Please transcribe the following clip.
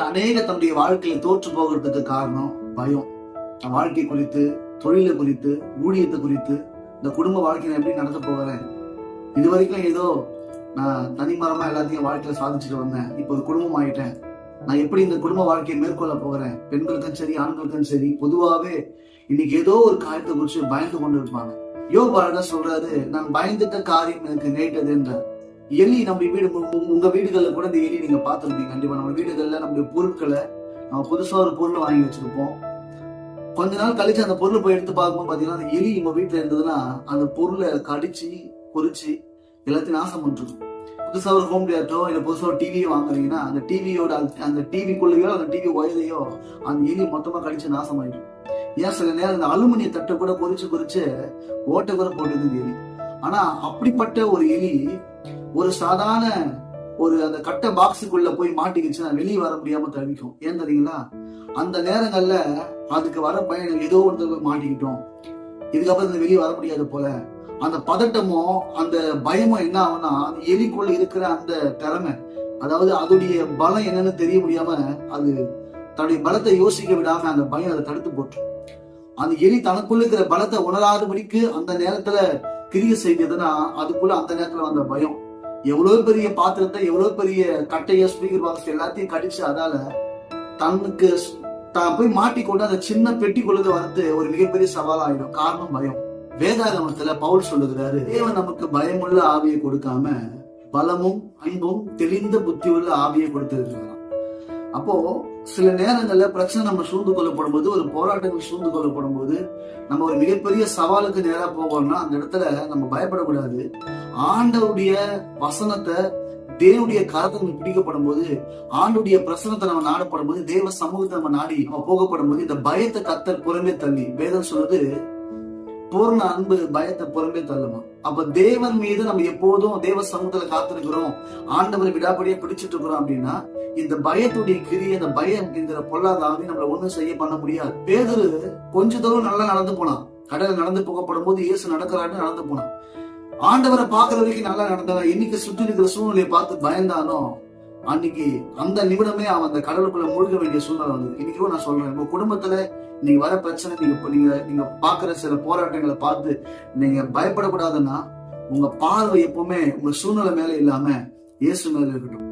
அநேக தன்னுடைய வாழ்க்கையில தோற்று போகிறதுக்கு காரணம் பயம். வாழ்க்கை குறித்து, தொழிலை குறித்து, ஊழியத்தை குறித்து, இந்த குடும்ப வாழ்க்கையை எப்படி நடத்த போகிறேன், இது வரைக்கும் ஏதோ நான் தனிமரமா எல்லாத்தையும் வாழ்க்கையில சாதிச்சுட்டு வந்தேன், இப்போ ஒரு குடும்பம் ஆயிட்டேன், நான் எப்படி இந்த குடும்ப வாழ்க்கையை மேற்கொள்ள போகிறேன். பெண்களுக்கும் சரி ஆண்களுக்கும் சரி பொதுவாகவே இன்னைக்கு ஏதோ ஒரு காரியத்தை குறித்து பயந்து கொண்டு இருப்பாங்க. யோபு சொல்றாரு, நான் பயந்துட்ட காரியம் எனக்கு நேட்டது என்றார். எலி நம்ம வீடு, உங்க வீடுகள்ல கூட இந்த எலி நீங்க பார்த்துருப்பீங்க. கண்டிப்பா நம்ம வீடுகள்ல நம்மளுடைய பொருட்களை, நம்ம புதுசா ஒரு பொருளை வாங்கி வச்சிருப்போம். கொஞ்ச நாள் கழிச்சு அந்த பொருளை போய் எடுத்து பார்க்கும்போது பாத்தீங்கன்னா அந்த எலி உங்க வீட்டுல இருந்ததுன்னா அந்த பொருளை கடிச்சு பொறிச்சு எல்லாத்தையும் நாசம் பண்ணிருக்கும். புதுசா ஒரு ஹோம் தியேட்டரோ இல்ல புதுசா ஒரு டிவியோ வாங்குறீங்கன்னா அந்த டிவியோட அந்த டிவிக்குள்ளேயோ அந்த டிவி ஒயரையோ அந்த எலி மொத்தமா கடிச்சு நாசம் ஆயிடும். ஏன் சில நேரம் இந்த அலுமினிய தட்டை கூட பொறிச்சு ஓட்டை கூட போட்டுது எலி. ஆனா அப்படிப்பட்ட ஒரு எலி ஒரு சாதாரண ஒரு அந்த கட்டை பாக்ஸுக்குள்ள போய் மாட்டிக்கிச்சுன்னா வெளியே வர முடியாம தவிக்கும். ஏன் தெரியுங்களா? அந்த நேரங்கள்ல அதுக்கு வர பயணம் ஏதோ ஒன்று மாட்டிக்கிட்டோம், இதுக்கப்புறம் இந்த வெளியே வர முடியாது போல அந்த பதட்டமும் அந்த பயமும் என்ன ஆகும்னா அந்த எலிக்குள்ள இருக்கிற அந்த திறமை, அதாவது அதோடைய பலம் என்னன்னு தெரிய முடியாம அது தன்னுடைய பலத்தை யோசிக்க விடாம அந்த பயம் அதை தடுத்து போட்டு அந்த எலி தனக்குள்ள இருக்கிற பலத்தை உணராதபடிக்கு அந்த நேரத்துல கிரிய செய்ததுன்னா அதுக்குள்ள அந்த நேரத்துல வந்த பயம் எவ்வளவு பெரிய பாத்திரத்தை, எவ்வளவு பெரிய கட்டைய, ஸ்பீக்கர் பாக்ஸ் எல்லாத்தையும் கடிச்சு அதால தனக்கு தான் போய் மாட்டிக்கொண்டு அந்த சின்ன பெட்டிக்குள்ளது வரது ஒரு மிகப்பெரிய சவாலாயிடும். காரணம் பயம். வேதாகமத்துல பவுல் சொல்லுகிறாரு, தேவன் நமக்கு பயமுள்ள ஆவியை கொடுக்காம பலமும் அன்பும் தெளிந்த புத்தி உள்ள ஆவியை கொடுத்திருக்கிறார். அப்போ சில நேரங்கள்ல பிரச்சனை நம்ம சூழ்ந்து கொள்ளப்படும் போது, ஒரு போராட்டங்கள் சூழ்ந்து கொள்ளப்படும் போது, நம்ம ஒரு மிகப்பெரிய சவாலுக்கு நேரா போவோம்னா அந்த இடத்துல நம்ம பயப்படக்கூடாது. ஆண்டவுடைய வசனத்தை, தேவனுடைய கரத்தை நம்ம பிடிக்கப்படும் போது, ஆண்டுடைய பிரசனத்தை நம்ம நாடப்படும் போது, தேவ சமூகத்தை நம்ம நாடி நம்ம போகப்படும் போது இந்த பயத்தை கர்த்தர் புறமே தள்ளி, வேதம் சொல்றது பூர்ண அன்பு பயத்தை புறம்பே தள்ளுமா. அப்ப தேவன் மீது நம்ம எப்போதும் தேவ சமூகத்துல காத்திருக்கிறோம், ஆண்டவரை விடாப்படியா பிடிச்சிட்டு இருக்கிறோம் அப்படின்னா இந்த பயத்துடைய கிரியை, இந்த பயம் என்கிற பொல்லாத ஆவி நம்மள ஒண்ணும் செய்ய பண்ண முடியாது. பேதுரு கொஞ்ச தூரம் நல்லா நடந்து போனான். கடலை நடந்து போகப்படும் போது இயேசு நடக்கிறான்னு நடந்து போனான். ஆண்டவரை பாக்குற வரைக்கும் நல்லா நடந்தவன் இன்னைக்கு சுற்றி இருக்கிற சூழ்நிலையை பார்த்து பயந்தானோ அன்னைக்கு அந்த நிமிடமே அவன் அந்த கடலுக்குள்ள மூழ்க வேண்டிய சூழ்நிலை வந்தது. இன்னைக்கும் நான் சொல்றேன், உங்க குடும்பத்துல நீங்க வர பிரச்சனை, நீங்க பாக்குற சில போராட்டங்களை பார்த்து நீங்க பயப்படக்கூடாதுன்னா உங்க பார்வை எப்பவுமே உங்க சூழ்நிலை மேல இல்லாம இயேசு மேல இருக்கட்டும்.